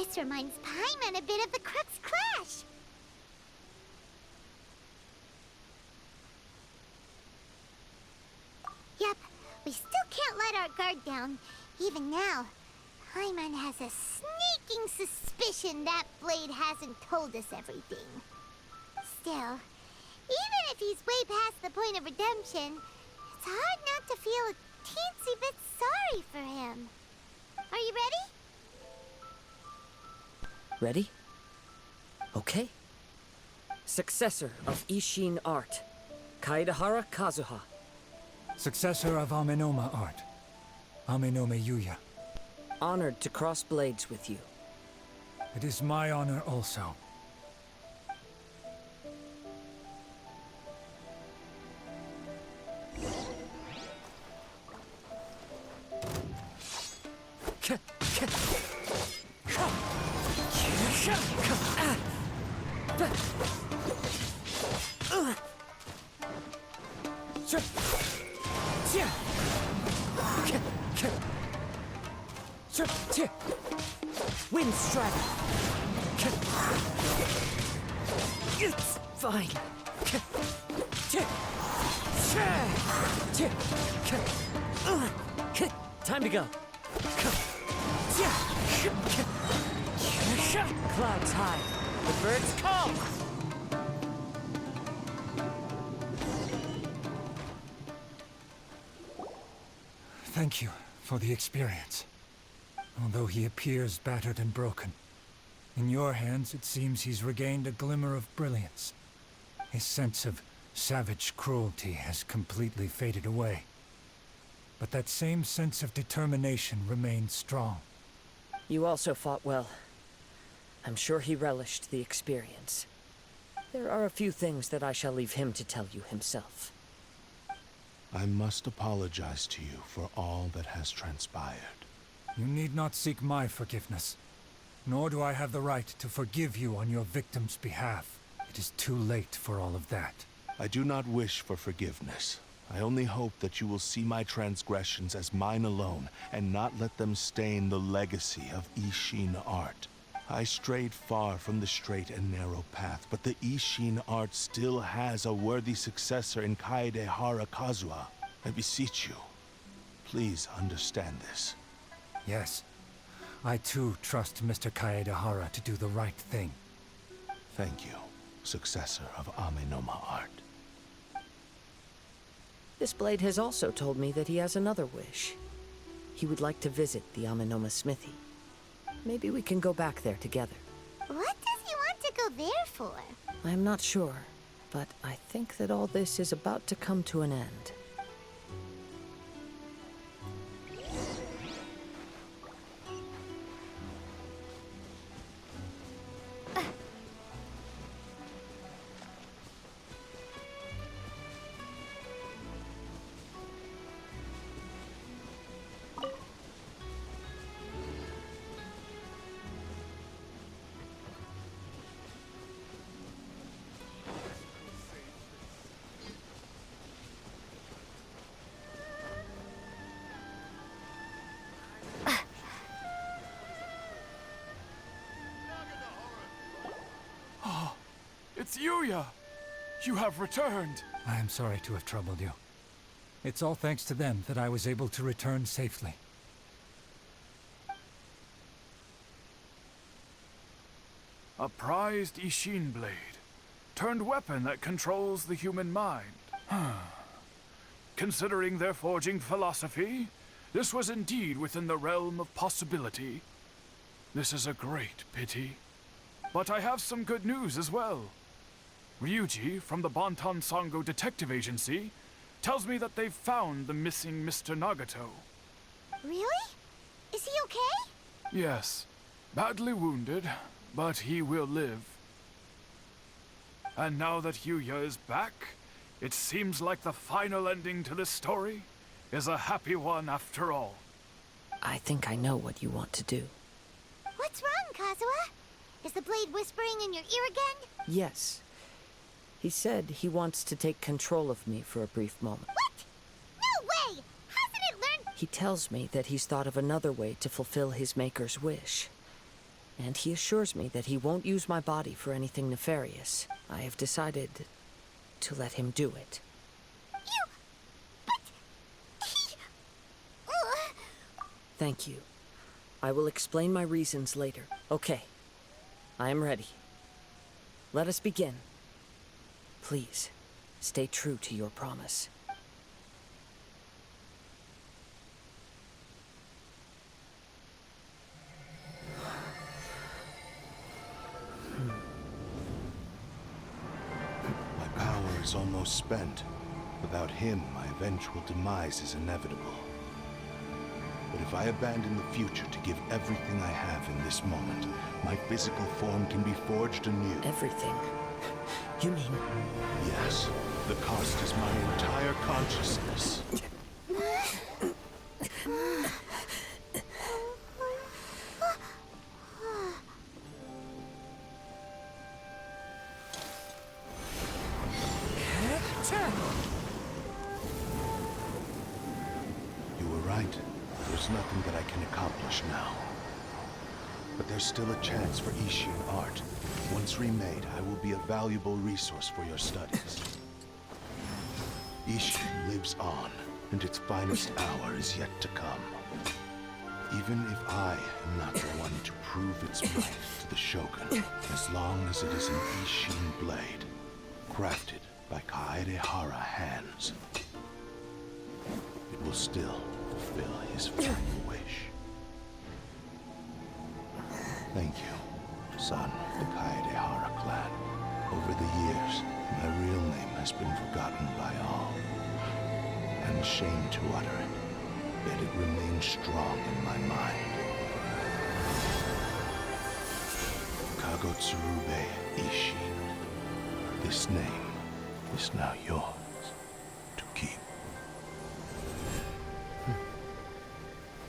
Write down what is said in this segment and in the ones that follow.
This reminds Paimon a bit of the Crux Clash. Yep, we still can't let our guard down. Even now, Paimon has a sneaking suspicion that Blade hasn't told us everything. Still, even if he's way past the point of redemption, it's hard not to feel a teensy bit sorry for him. Are you ready? Ready? Okay. Successor of Ishin art, Kaedehara Kazuha. Successor of Amenoma art, Amenome Yuya. Honored to cross blades with you. It is my honor also. Wind strike. It's fine. Time to go. Clouds high. The birds call. Thank you for the experience. Although he appears battered and broken, in your hands it seems he's regained a glimmer of brilliance. His sense of savage cruelty has completely faded away. But that same sense of determination remains strong. You also fought well. I'm sure he relished the experience. There are a few things that I shall leave him to tell you himself. I must apologize to you for all that has transpired. You need not seek my forgiveness. Nor do I have the right to forgive you on your victim's behalf. It is too late for all of that. I do not wish for forgiveness. I only hope that you will see my transgressions as mine alone, and not let them stain the legacy of Ishin art. I strayed far from the straight and narrow path, but the Ishin art still has a worthy successor in Kaedehara Kazuha. I beseech you, please understand this. Yes, I too trust Mr. Kaedehara to do the right thing. Thank you, successor of Amenoma art. This blade has also told me that he has another wish. He would like to visit the Amenoma smithy. Maybe we can go back there together. What does he want to go there for? I'm not sure, but I think that all this is about to come to an end. It's Yuya! You have returned! I am sorry to have troubled you. It's all thanks to them that I was able to return safely. A prized Ishin blade, turned weapon that controls the human mind. Considering their forging philosophy, this was indeed within the realm of possibility. This is a great pity. But I have some good news as well. Ryuji, from the Bantan Sango Detective Agency, tells me that they've found the missing Mr. Nagato. Really? Is he okay? Yes, badly wounded, but he will live. And now that Yuya is back, it seems like the final ending to this story is a happy one after all. I think I know what you want to do. What's wrong, Kazuha? Is the blade whispering in your ear again? Yes. He said he wants to take control of me for a brief moment. What? No way! Hasn't it learned? He tells me that he's thought of another way to fulfill his maker's wish. And he assures me that he won't use my body for anything nefarious. I have decided to let him do it. Thank you. I will explain my reasons later. Okay. I am ready. Let us begin. Please, stay true to your promise. My power is almost spent. Without him, my eventual demise is inevitable. But if I abandon the future to give everything I have in this moment, my physical form can be forged anew. Everything? You mean... Yes. The cost is my entire consciousness. You were right. There's nothing that I can accomplish now. But there's still a chance for Ishin art. Once remade, I will be a valuable resource for your studies. Ishin lives on, and its finest hour is yet to come. Even if I am not the one to prove its might to the Shogun, as long as it is an Ishin blade, crafted by Kaedehara hands, it will still fulfill his final wish. Thank you, son of the Kaedehara clan. Over the years, my real name has been forgotten by all. I'm ashamed to utter it, yet it remains strong in my mind. Kagotsurube Ishin. This name is now yours to keep.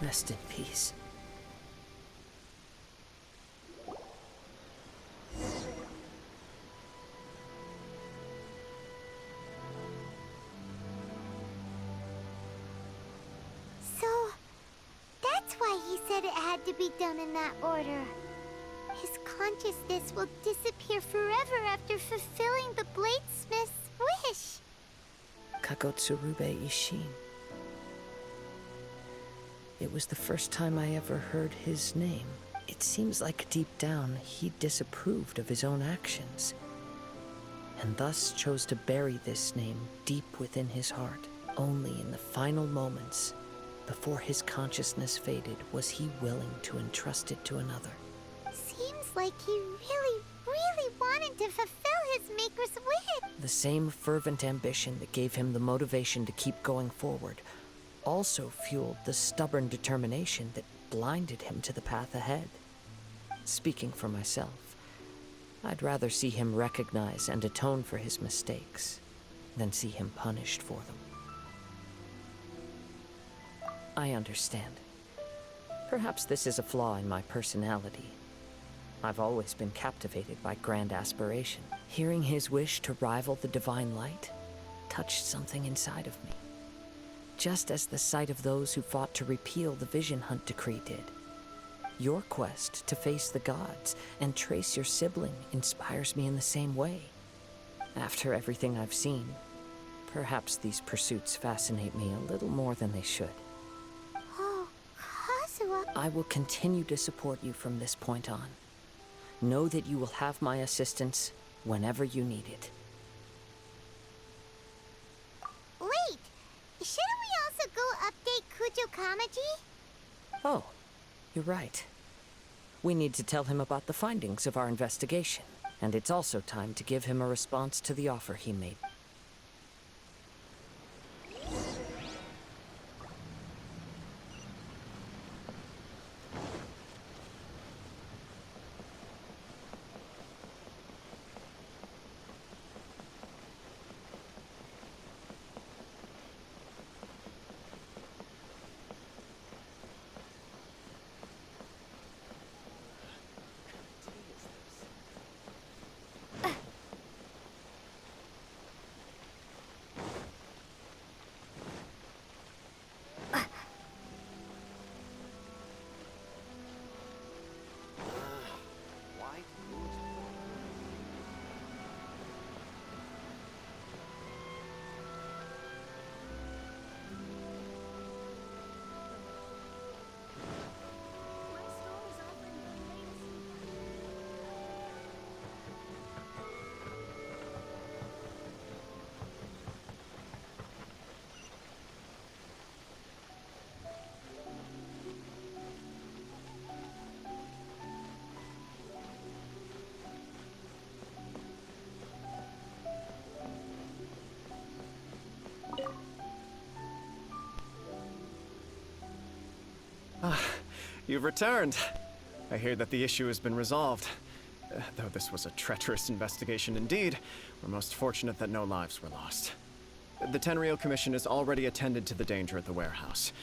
Rest in peace. So, that's why he said it had to be done in that order. His consciousness will disappear forever after fulfilling the bladesmith's wish. Kagotsurube Ishin. It was the first time I ever heard his name. It seems like deep down he disapproved of his own actions, and thus chose to bury this name deep within his heart. Only in the final moments, before his consciousness faded, was he willing to entrust it to another. Seems like he really wanted to fulfill his maker's wish. The same fervent ambition that gave him the motivation to keep going forward also fueled the stubborn determination that blinded him to the path ahead. Speaking for myself, I'd rather see him recognize and atone for his mistakes than see him punished for them. I understand. Perhaps this is a flaw in my personality. I've always been captivated by grand aspiration. Hearing his wish to rival the divine light touched something inside of me, just as the sight of those who fought to repeal the Vision Hunt decree did. Your quest to face the gods and trace your sibling inspires me in the same way. After everything I've seen, perhaps these pursuits fascinate me a little more than they should. Oh, Kazuha. I will continue to support you from this point on. Know that you will have my assistance whenever you need it. Wait, shouldn't we also go update Kujo Kamaji? Oh, you're right. We need to tell him about the findings of our investigation, and it's also time to give him a response to the offer he made. You've returned. I hear that the issue has been resolved. Though this was a treacherous investigation indeed, we're most fortunate that no lives were lost. The Tenryou Commission has already attended to the danger at the warehouse.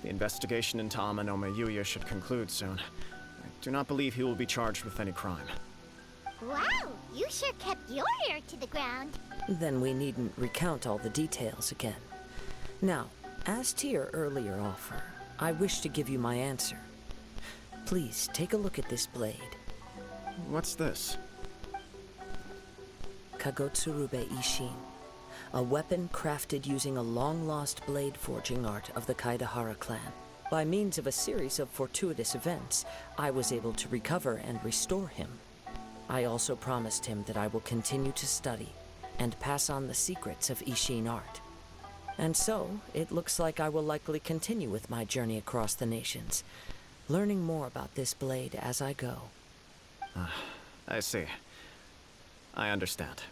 The investigation into Amanome Yuya should conclude soon. I do not believe he will be charged with any crime. Wow, you sure kept your ear to the ground. Then we needn't recount all the details again. Now, as to your earlier offer, I wish to give you my answer. Please take a look at this blade. What's this? Kagotsurube Ishin. A weapon crafted using a long-lost blade forging art of the Kaidahara clan. By means of a series of fortuitous events, I was able to recover and restore him. I also promised him that I will continue to study and pass on the secrets of Ishin art. And so, it looks like I will likely continue with my journey across the nations, learning more about this blade as I go. I see. I understand.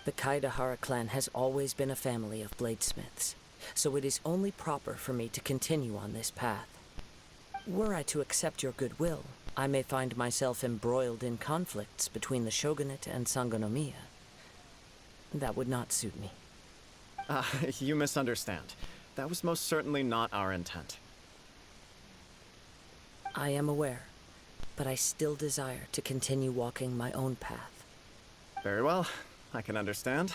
The Kaidahara clan has always been a family of bladesmiths, so it is only proper for me to continue on this path. Were I to accept your goodwill, I may find myself embroiled in conflicts between the shogunate and Sangonomiya. That would not suit me. You misunderstand. That was most certainly not our intent. I am aware, but I still desire to continue walking my own path. Very well. I can understand.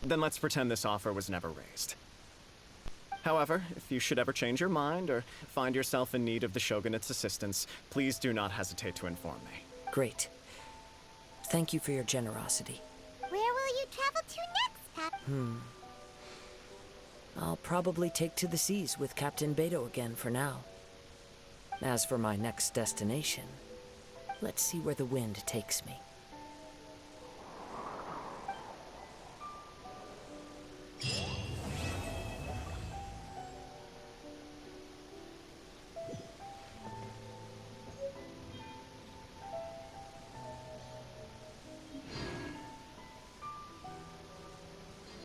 Then let's pretend this offer was never raised. However, if you should ever change your mind or find yourself in need of the Shogunate's assistance, please do not hesitate to inform me. Great. Thank you for your generosity. Where will you travel to next, Pap? I'll probably take to the seas with Captain Beto again for now. As for my next destination, let's see where the wind takes me.